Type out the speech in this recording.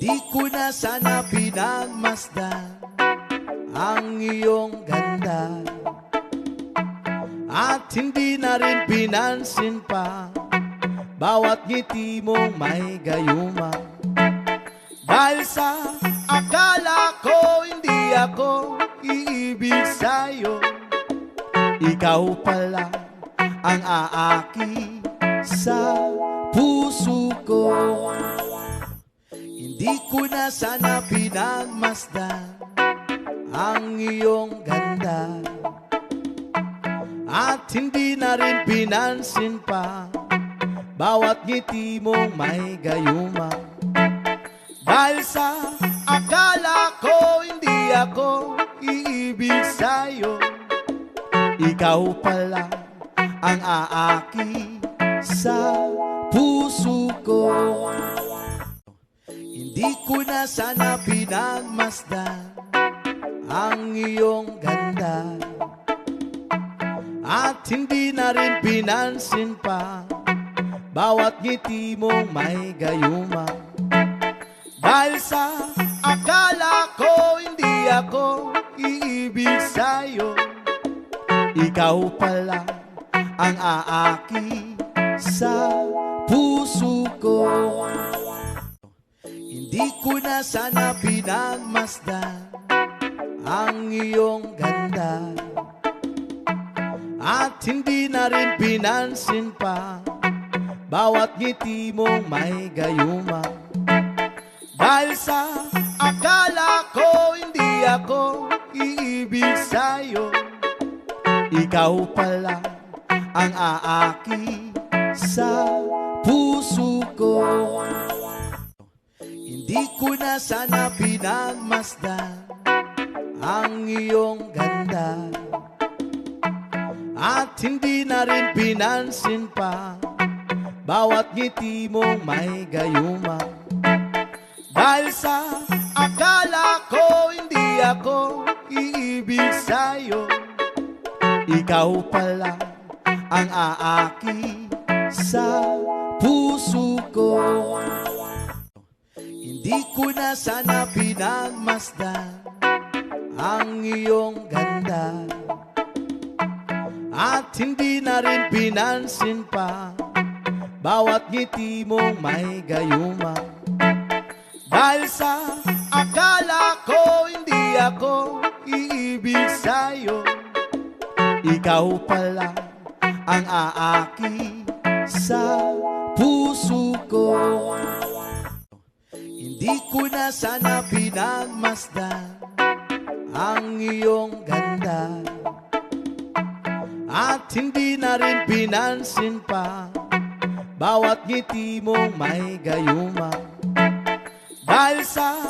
Di ko na sana pinagmasdan ang iyong ganda, at hindi na rin pinansin pa bawat ngiti mong may gayuma. Dahil sa akala ko hindi ako iibig sa'yo, ikaw pala ang aaki sa puso ko. Hindi ko na sana pinagmasdan ang iyong ganda, at hindi na rin pinansin pa bawat ngiti mong may gayuma. Dahil sa akala ko hindi ako iibig sa'yo, ikaw pala ang aaki sa puso ko. Hindi ko na sana pinagmasdan ang iyong ganda, at hindi na rin pinansin pa bawat ngiti mong may gayuma. Dahil sa akala ko hindi ako iibig sa'yo, ikaw pala ang aaki sa puso ko. Hindi ko na sana pinagmasdan ang iyong ganda, at hindi na rin pinansin pa bawat ngiti mong may gayuma. Dahil sa akala ko hindi ako iibig sa'yo, ikaw pala ang aaki sa puso ko. Hindi ko na sana pinagmasdan ang iyong ganda, at hindi na rin pinansin pa bawat ngiti mong may gayuma. Dahil sa akala ko hindi ako iibig sa'yo, ikaw pala ang aaki sa puso ko. Hindi ko na sana pinagmasdan ang iyong ganda, at hindi na rin pinansin pa bawat ngiti mong may gayuma. Dahil sa akala ko hindi ako iibig sa'yo, ikaw pala ang aaki sa puso ko. Hindi ko na sana pinagmasdan ang iyong ganda, at hindi na rin pinansin pa bawat ngiti mong may gayuma. Dahil sa